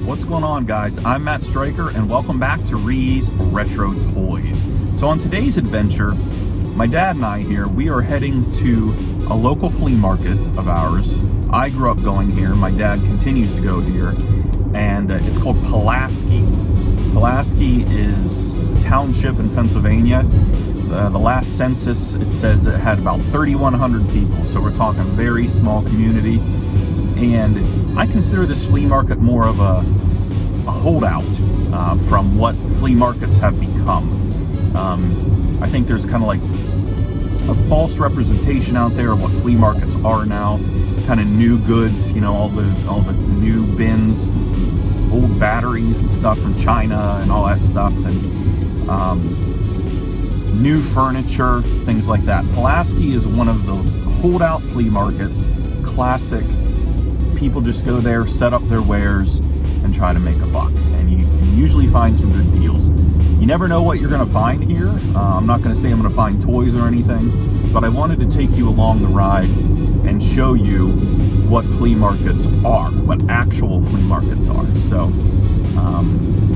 What's going on, guys? I'm Matt Stryker, and welcome back to Ree's Retro Toys. So on today's adventure, my dad and I here, we are heading to a local flea market of ours. I grew up going here. My dad continues to go here, and it's called Pulaski. Pulaski is a township in Pennsylvania. The last census, it says it had about 3,100 people, so we're talking very small community. And I consider this flea market more of a holdout from what flea markets have become. I think there's kind of like a false representation out there of what flea markets are now. Kind of new goods, you know, all the new bins, old batteries and stuff from China and all that stuff, and new furniture, things like that. Pulaski is one of the holdout flea markets, classic. People just go there, set up their wares, and try to make a buck. And you can usually find some good deals. You never know what you're going to find here. I'm not going to say I'm going to find toys or anything, but I wanted to take you along the ride and show you what flea markets are, what actual flea markets are. So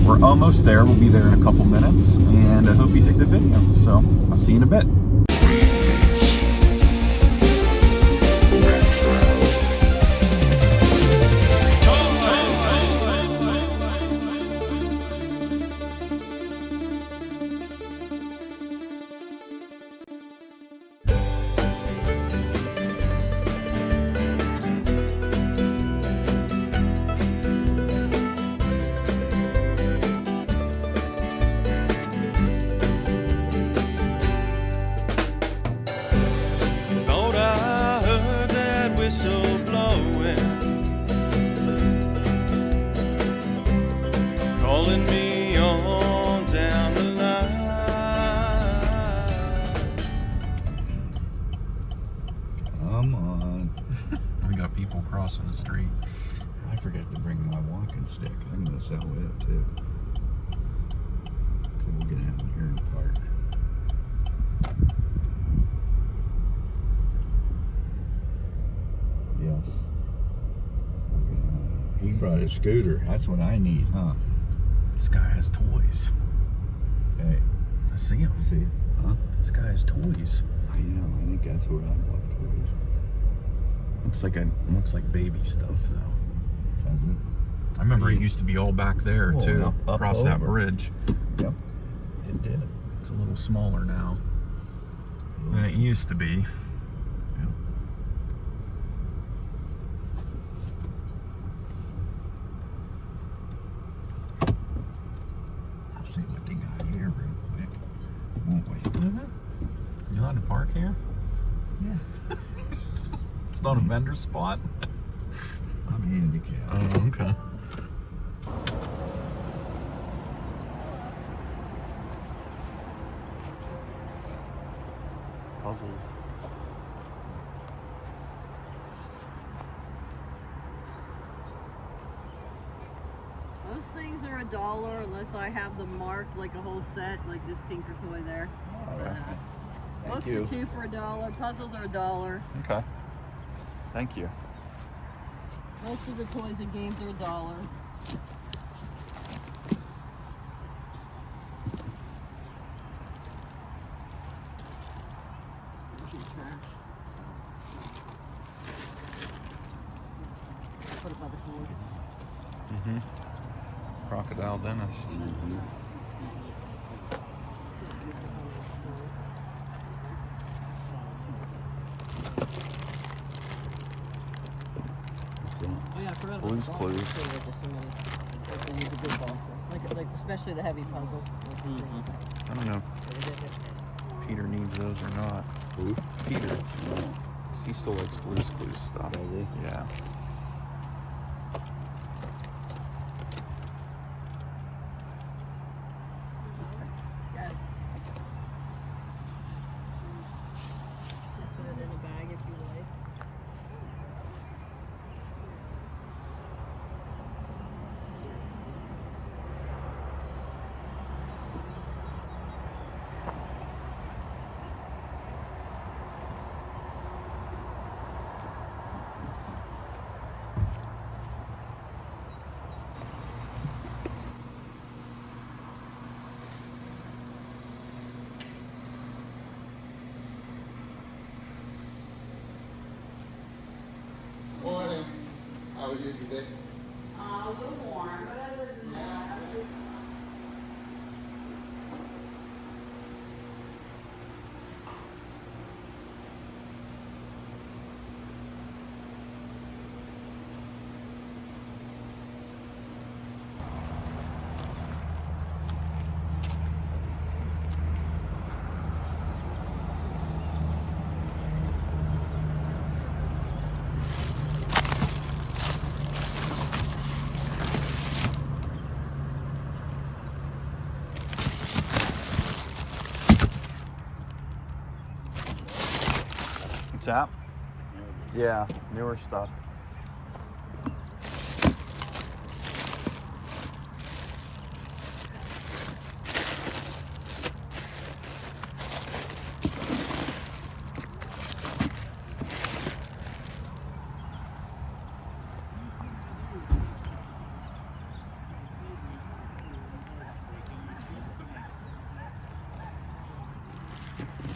we're almost there. We'll be there in a couple minutes, and I hope you dig the video. So I'll see you in a bit. Calling me on down the line. Come on. We got people crossing the street. I forgot to bring my walking stick. I'm going to sell it too. So we'll get out here in the park. Yes. He brought a scooter. That's what I need, huh? This guy has toys. Hey. I see him. See it? Huh? This guy has toys. I know. I think that's where I bought toys. Looks like baby stuff though. Does it? I remember it used to be all back there Well, too, up across that over. bridge. Yep. It did. It's a little smaller now than it used to be. Yep. I'll see what they got here real quick, won't we? You allowed to park here? Yeah. It's not a vendor spot? I'm handicapped. Oh, okay. Puzzles. Those things are $1 unless I have them marked like a whole set, like this Tinker toy there. All right. Thank Books you. are 2 for $1. Puzzles are $1. Okay. Thank you. Most of the toys and games are $1. There's your trash. Put it by the cord. Crocodile dentist. Oh yeah, I forgot about Blue's the Clues. boxes, too. There's so many. Like they use a good box. Like especially the heavy puzzles. I don't know if Peter needs those or not. Who? Peter. He still likes Blue's Clues stuff. Does he? Yeah. Guys. Put it in a bag if you like. was it today? A little warm, but other than that, What's that? Yeah, newer stuff.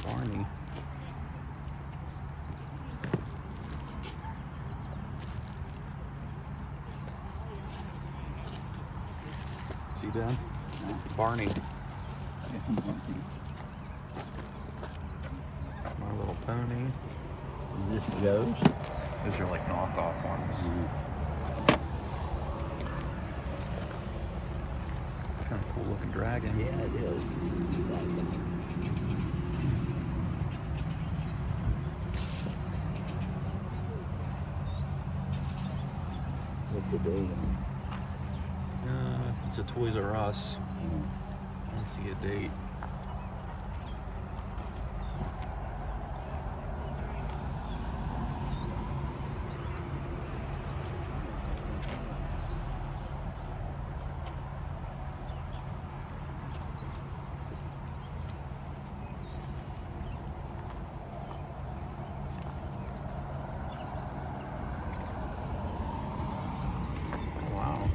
Barney. See Dan? Barney. My Little Pony. Just those. Those are like knockoff ones. Kind of cool looking dragon. Yeah, it is. What's the date? It's a Toys R Us. I don't see a date. Wow.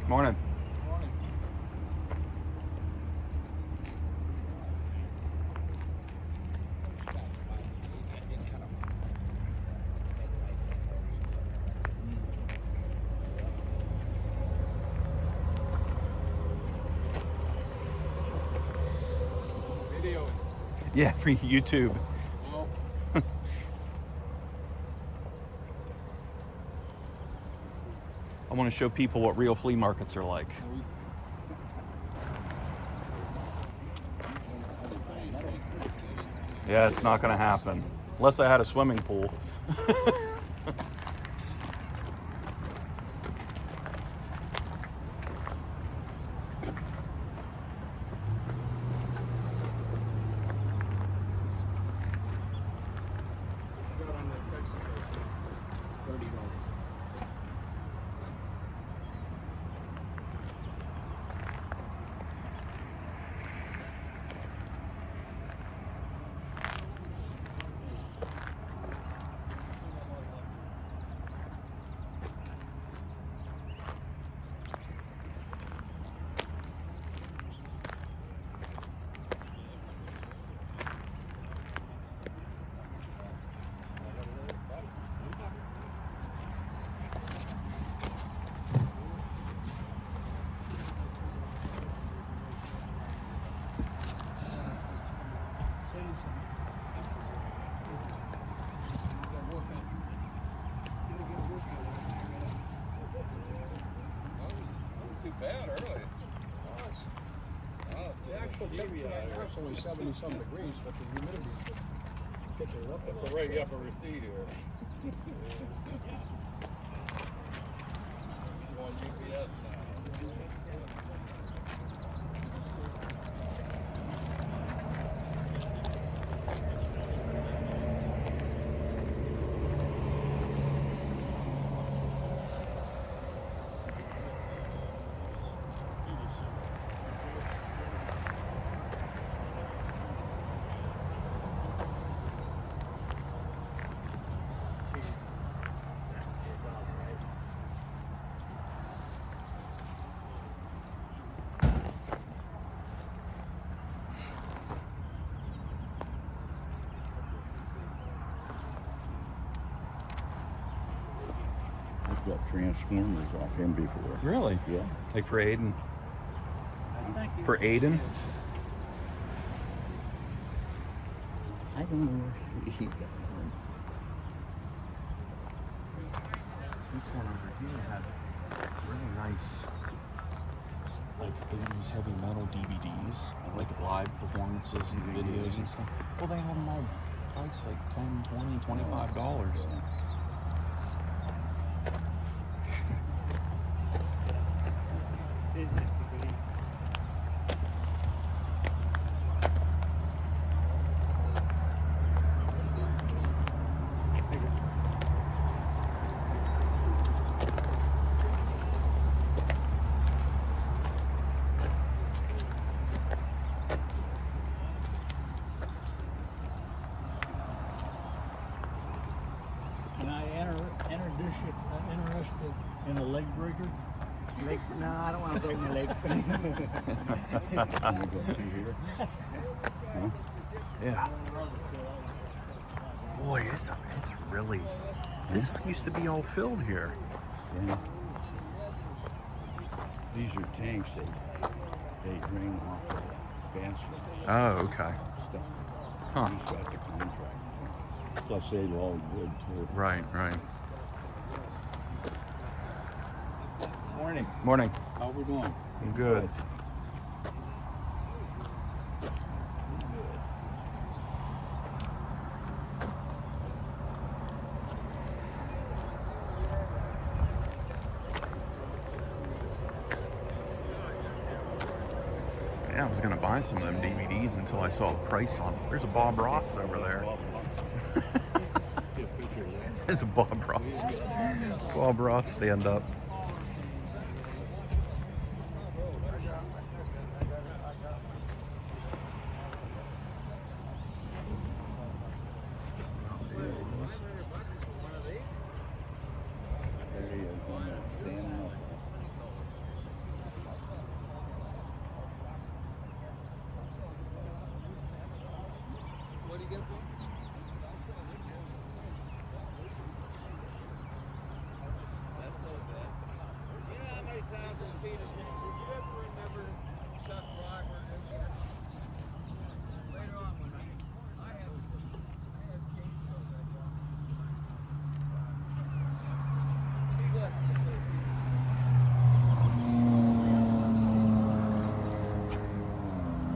Morning. Video. Yeah, for YouTube. Oh. I want to show people what real flea markets are like. Yeah, it's not going to happen. Unless I had a swimming pool. Got on the Texas coast, $30. It's only 70-some degrees, but the humidity is kicking it up. That's a right upper receipt here. You want GPS now? I've got transformers off him before. Really? Yeah. Like for Aiden? For Aiden? I don't know where he got them. This one over here had really nice, like 80s heavy metal DVDs, like live performances and videos and stuff. Well, they have them all priced like $10, $20, $25. Can I introduce you, interested in a leg breaker? No, I don't want to break my leg. Can we go through here? Huh? Yeah. Boy, it's really, this used to be all filled here. Yeah. These are tanks they drain off of Vanston Oh, okay. stuff. Huh. He's got the contract. Plus they load wood too. Right, right. Morning. Morning. How we doing? I'm good. Yeah, I was gonna buy some of them DVDs until I saw the price on them. There's a Bob Ross over there. There's a Bob Ross. Bob Ross stand up. There he is on there, standing up. What do you get for? You know how many times I've seen it? Did you ever remember Chuck Rockford? Later on when I have chainsaws I bought. He got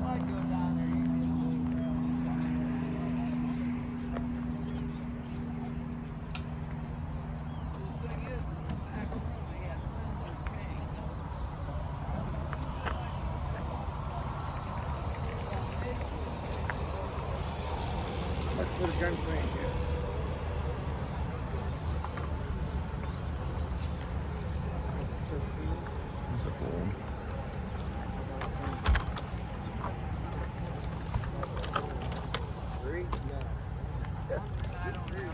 I'd go down there, you can the thing is, actually, they have Much for the gun crane, yeah. There's a gold. Three? Yeah. I don't really.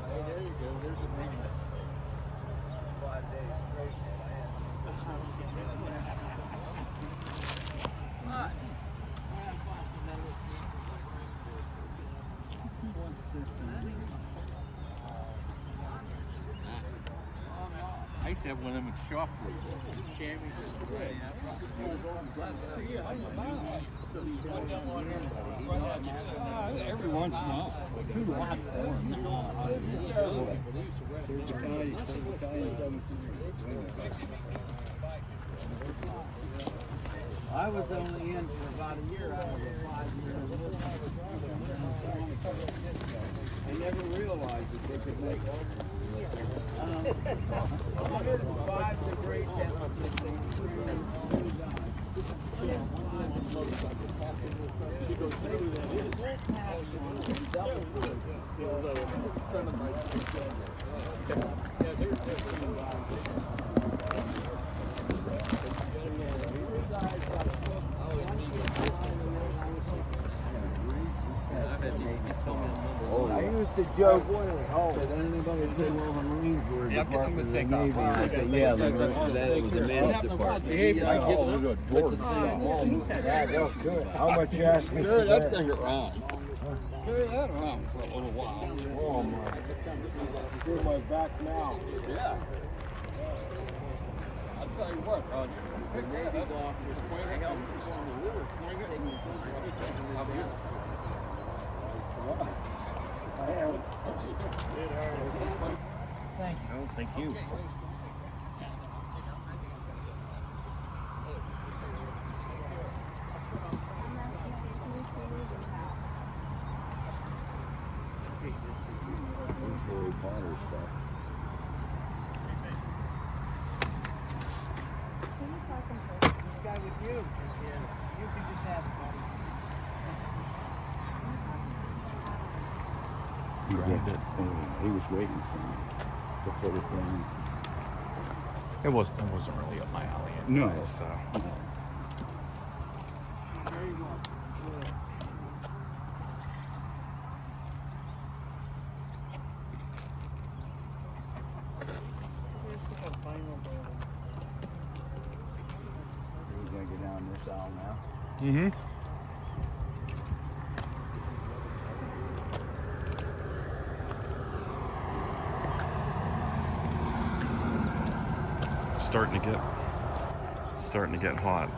Hey, there you go. There's a meeting. 5 days straight, man. I had. What? I have one of them at shop for you. Chamois. Every once in a while. Too hot for him. I was only in for about a year out of a 5-year. I never realized that they could make 105 degree I used to joke that anybody said, well, the Marines were a department of the Navy. And I said, yeah, that was the men's department. How much you asking for Carry that that? thing around. Carry that around for a little while. Oh my. Feel my back now. Yeah. I'll tell you what, Roger. The Navy officer, swing it, help you on the river, swing it, and you up here. I am. Thank you. Oh, thank you. Harry Potter stuff. This guy with you. You can just have it, buddy. He grabbed it. He was waiting for me to put it down. It wasn't really up my alley. No. Anyways, so. Very well. Sure. We're gonna get down this aisle now. Mm-hmm. Starting to get hot.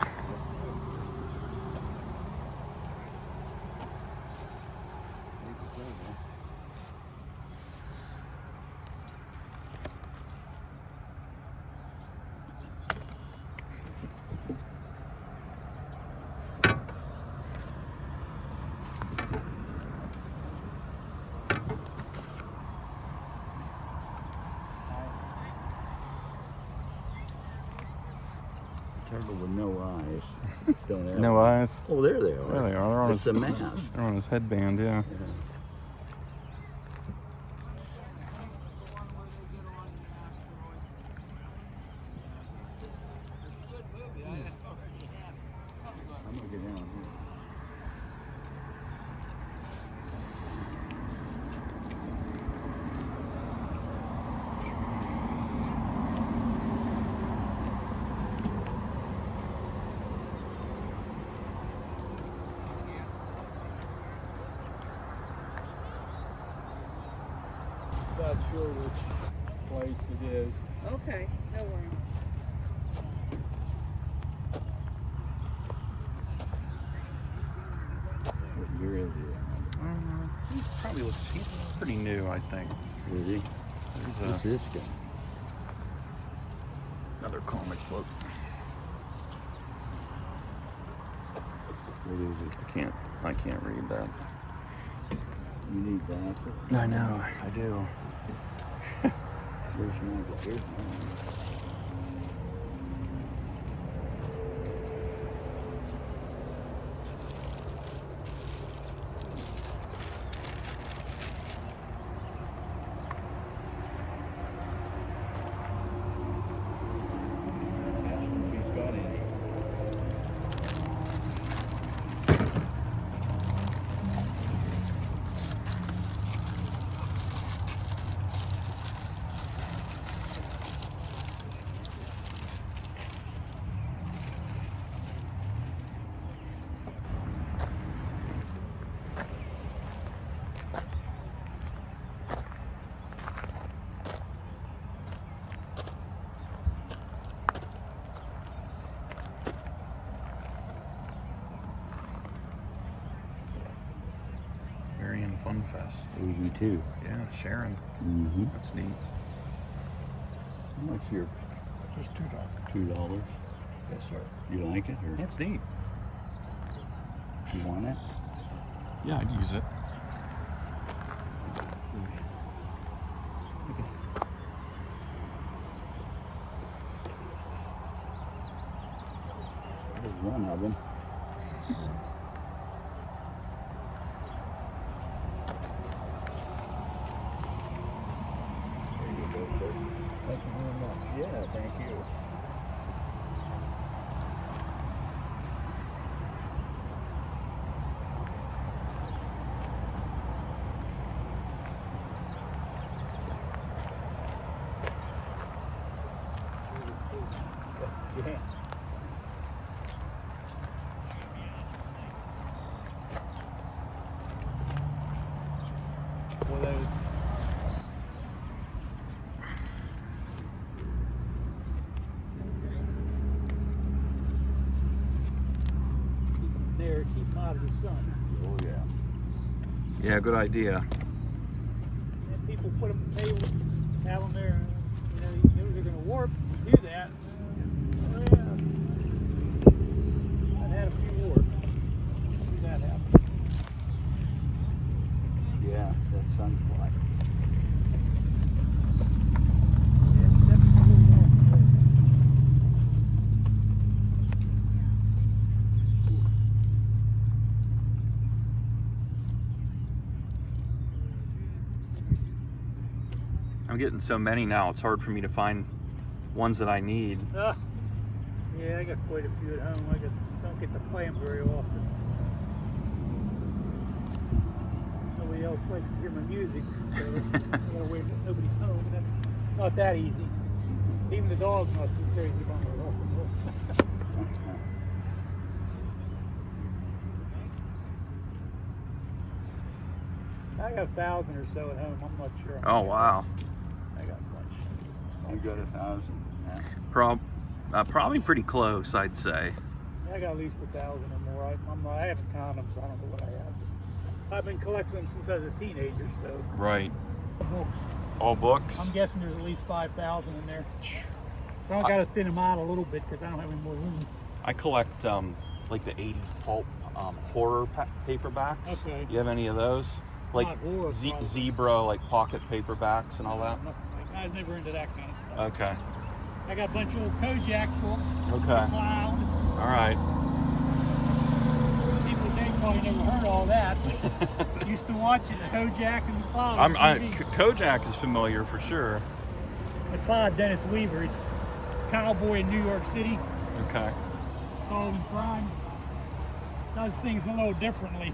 Turtle with no eyes. Don't have No eyes. Oh, there they are. There they are. They're on It's his, a mask. they're on his headband, yeah. Yeah. I'm gonna get down here. Not sure which place it is. Okay, no worries. What year is he? He probably looks, he's pretty new, I think. Is he? There's What's this guy? another comic book. What is it? I can't read that. You need glasses? I know, I do. Where's my glasses? Here's mine. Ask him if he's got any. Fun Fest. 82. Yeah, Sharon. Mm-hmm. That's neat. How much your Just $2. $2? Yes, sir. You like it or That's neat. you want it? Yeah, I'd use it. There's one of them. There you go, sir. Thank you very much. Yeah, thank you. Yeah. Well, those. Keep them there, keep them out of the sun. Oh yeah. Yeah, good idea. And people put them, they have them there, you know, they're going to warp. You do that. Oh yeah. I've had a few warp. See that happen. Yeah, that sunfly. That's a little more. I'm getting so many now, it's hard for me to find ones that I need. Yeah, I got quite a few at home. Don't get to play them very often. Nobody else likes to hear my music, so I gotta wait till nobody's home, and that's not that easy. Even the dog's not too crazy about my rock and roll. I got 1,000 or so at home. I'm not sure. Oh, wow. I got a bunch. You got 1,000. Yeah. Probably pretty close, I'd say. I got at least 1,000 or more. I haven't counted them, so I don't know what I have. I've been collecting them since I was a teenager, so. Right. Books. All books? I'm guessing there's at least 5,000 in there. So I got to thin them out a little bit because I don't have any more room. I collect like the 80s pulp horror paperbacks. Okay. You have any of those? Like Not horror, probably. zebra, like pocket paperbacks and all that? Nothing like that. I was never into that kind of stuff. Okay. I got a bunch of old Kojak books. Okay. Cloud. All right. People today probably never heard all that, but used to watch it, Kojak and the Cloud. on TV. Kojak is familiar for sure. The Cloud, Dennis Weaver. He's a cowboy in New York City. Okay. Solving crimes. Does things a little differently.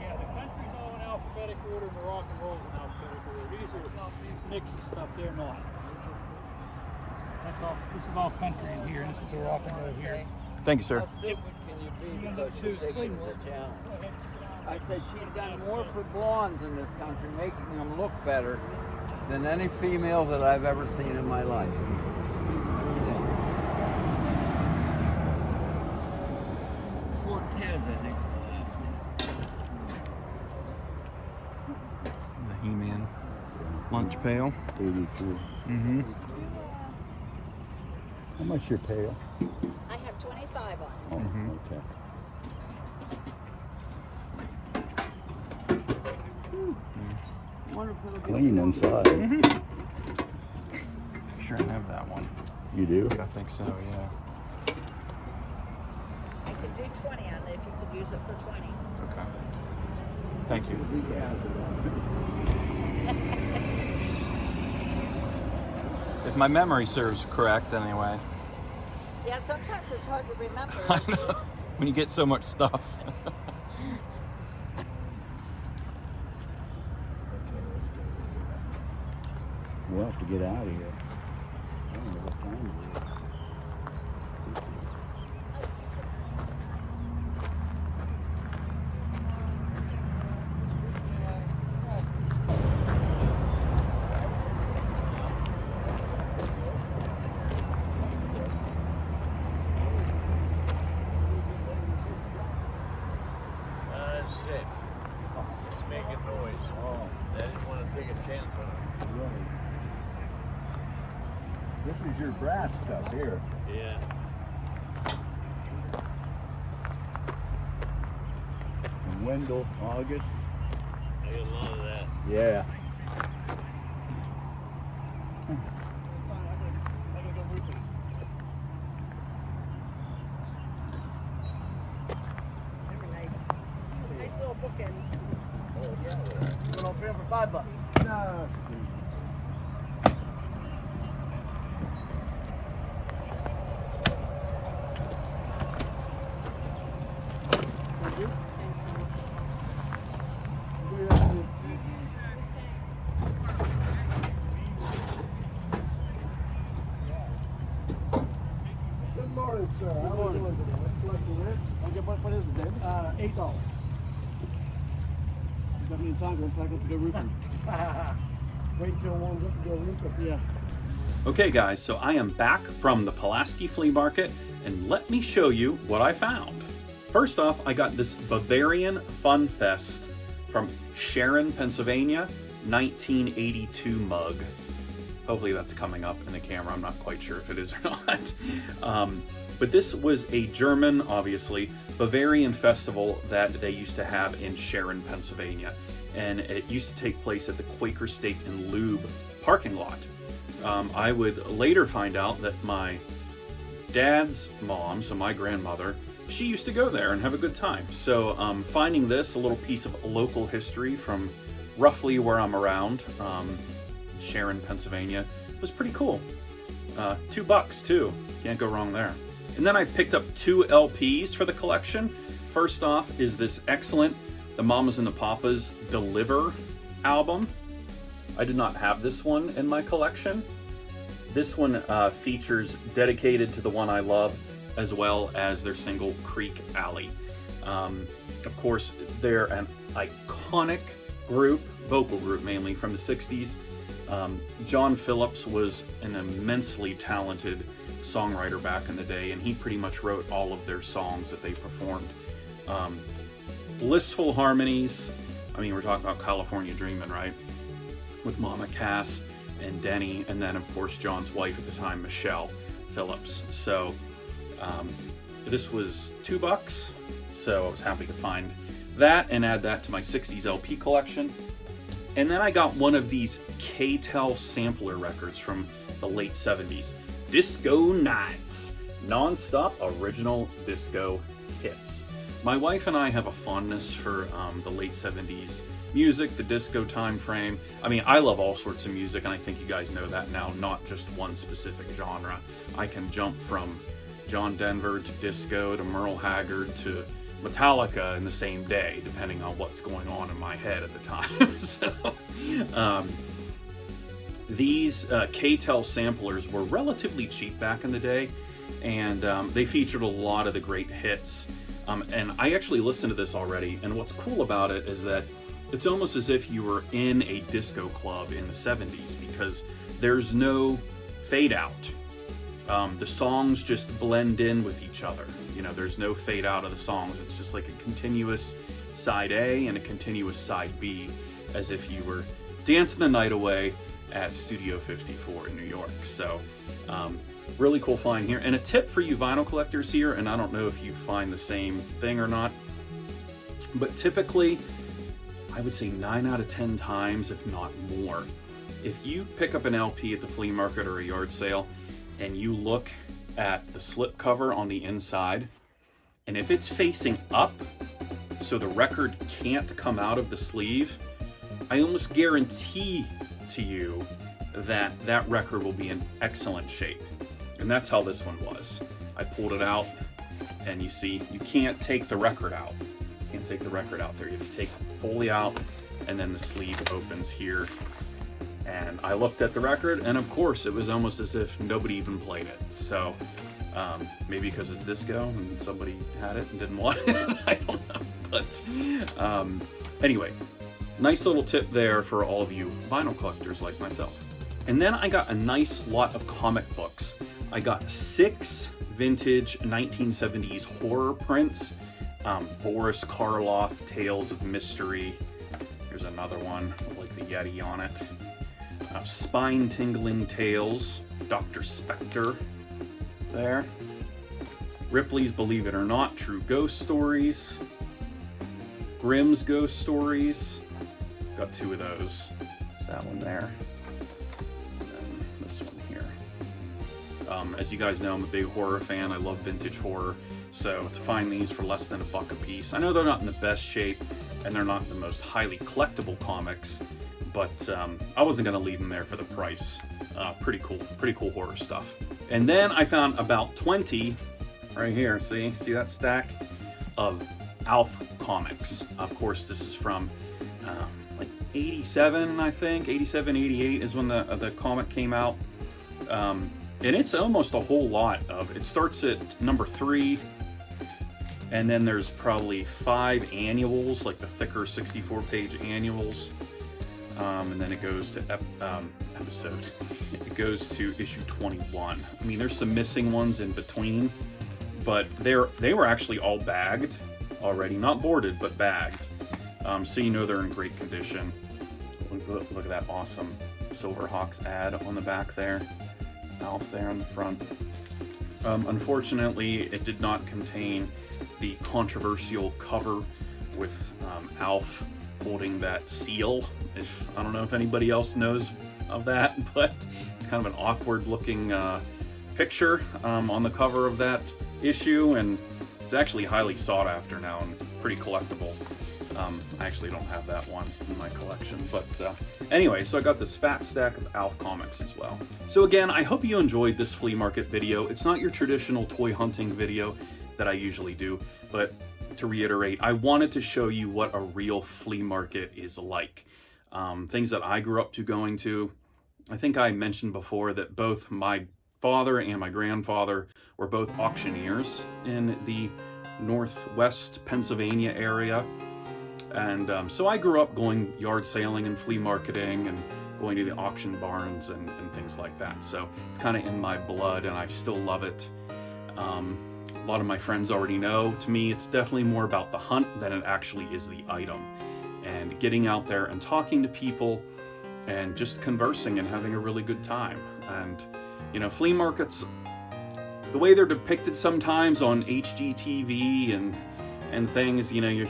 Yeah, the country's all in alphabetic order and the rock and roll's in alphabetic order. These are mixed stuff, they're not. That's all. This is all country in here, and this is the rock and roll here. Thank you, sir. How stupid can you be because you're taking the challenge? I said she's done more for blondes in this country, making them look better than any female that I've ever seen in my life. Cortez, I think's the last name. The He-Man lunch pail. 82. Mm-hmm. How much your pail? I have 25 on. Oh, Mhm. okay. Wonder if it'll get Clean inside. Sure, I have that one. You do? I think so, yeah. I could do 20 on it if you could use it for 20. Okay. Thank you. If my memory serves correct, anyway. Yeah, sometimes it's hard to remember. I know. When you get so much stuff. We'll have to get out of here. I don't know what time it is. chance on it. Right. This is your brass stuff here. Yeah. And Wendell, August. I got a lot of that. Yeah. Very nice. Nice little bookends. Put on film for $5. No. Good morning, sir. How are you doing today? Collecting rent? What is it, David? $8. You got me in time to pack up to go roofing. Wait till it warms up to go roofing. Yeah. Okay guys, so I am back from the Pulaski Flea Market, and let me show you what I found. First off, I got this Bavarian Fun Fest from Sharon, Pennsylvania, 1982 mug. Hopefully that's coming up in the camera. I'm not quite sure if it is or not. But this was a German, obviously, Bavarian festival that they used to have in Sharon, Pennsylvania. And it used to take place at the Quaker Steak and Lube parking lot. I would later find out that my dad's mom, so my grandmother, she used to go there and have a good time. So finding this, a little piece of local history from roughly where I'm around, Sharon, Pennsylvania, was pretty cool. $2 too, can't go wrong there. And then I picked up 2 LPs for the collection. First off is this excellent The Mamas and the Papas Deliver album. I did not have this one in my collection. This one features Dedicated to the One I Love, as well as their single Creek Alley. Of course, they're an iconic group, vocal group mainly, from the 60s. John Phillips was an immensely talented songwriter back in the day, and he pretty much wrote all of their songs that they performed. Blissful harmonies. I mean, we're talking about California Dreamin', right? With Mama Cass and Denny, and then of course John's wife at the time, Michelle Phillips. So this was $2, so I was happy to find that and add that to my 60s LP collection. And then I got one of these K-Tel sampler records from the late 70s. Disco Nights, non-stop original disco hits. My wife and I have a fondness for the late 70s music, the disco time frame. I mean, I love all sorts of music, and I think you guys know that now, not just one specific genre. I can jump from John Denver to disco to Merle Haggard to Metallica in the same day, depending on what's going on in my head at the time. So, these K-Tel samplers were relatively cheap back in the day, and they featured a lot of the great hits. And I actually listened to this already, and what's cool about it is that it's almost as if you were in a disco club in the 70s, because there's no fade out. The songs just blend in with each other. You know, there's no fade out of the songs. It's just like a continuous side A and a continuous side B, as if you were dancing the night away at Studio 54 in New York. So really cool find here. And a tip for you vinyl collectors here, and I don't know if you find the same thing or not, but typically I would say 9 out of 10 times, if not more, if you pick up an LP at the flea market or a yard sale and you look at the slip cover on the inside, and if it's facing up so the record can't come out of the sleeve, I almost guarantee to you that that record will be in excellent shape. And that's how this one was. I pulled it out, and you see, you can't take the record out. You can't take the record out there. You just take it fully out, and then the sleeve opens here. And I looked at the record, and of course, it was almost as if nobody even played it. So maybe because it's disco and somebody had it and didn't want it. I don't know. But anyway, nice little tip there for all of you vinyl collectors like myself. And then I got a nice lot of comic books. I got 6 vintage 1970s horror prints. Boris Karloff, Tales of Mystery, Here's another one with like the Yeti on it. Spine-tingling tales, Dr. Spectre there. Ripley's Believe It or Not, True Ghost Stories. Grimm's Ghost Stories. Got 2 of those. There's that one there. And then this one here. As you guys know, I'm a big horror fan. I love vintage horror. So to find these for less than $1 a piece, I know they're not in the best shape and they're not the most highly collectible comics, but I wasn't gonna leave them there for the price. Pretty cool horror stuff. And then I found about 20 right here. See that stack of Alf comics. Of course, this is from like 87, I think. 87, 88 is when the comic came out. And it's almost a whole lot of, it starts at number 3, and then there's probably 5 annuals, like the thicker 64-page annuals. And then it goes to it goes to issue 21. I mean, there's some missing ones in between, but they were actually all bagged already, not boarded, but bagged. So you know they're in great condition. Look at that awesome Silverhawks ad on the back there. Alf there on the front. Unfortunately, it did not contain the controversial cover with Alf holding that seal. I don't know if anybody else knows of that, but it's kind of an awkward looking picture on the cover of that issue, and it's actually highly sought after now and pretty collectible. I actually don't have that one in my collection, but anyway, so I got this fat stack of Alf comics as well. So again, I hope you enjoyed this flea market video. It's not your traditional toy hunting video that I usually do, but to reiterate, I wanted to show you what a real flea market is like. Things that I grew up going to. I think I mentioned before that both my father and my grandfather were both auctioneers in the Northwest Pennsylvania area. And so I grew up going yard sailing and flea marketing and going to the auction barns and things like that. So it's kind of in my blood and I still love it. A lot of my friends already know, to me, it's definitely more about the hunt than it actually is the item. And getting out there and talking to people and just conversing and having a really good time. And, you know, flea markets, the way they're depicted sometimes on HGTV and things, you know,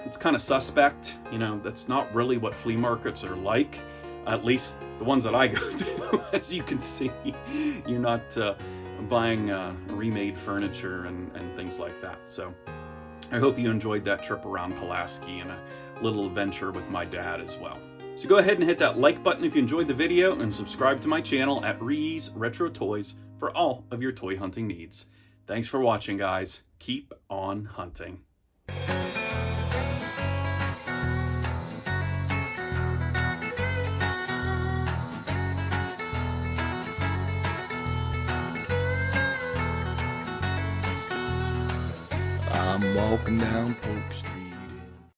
it's kind of suspect. You know, that's not really what flea markets are like. At least the ones that I go to, as you can see. You're not buying remade furniture and things like that. So I hope you enjoyed that trip around Pulaski and a little adventure with my dad as well. So go ahead and hit that like button if you enjoyed the video and subscribe to my channel at Ree's Retro Toys for all of your toy hunting needs. Thanks for watching, guys. Keep on hunting. I'm walking down Polk Street.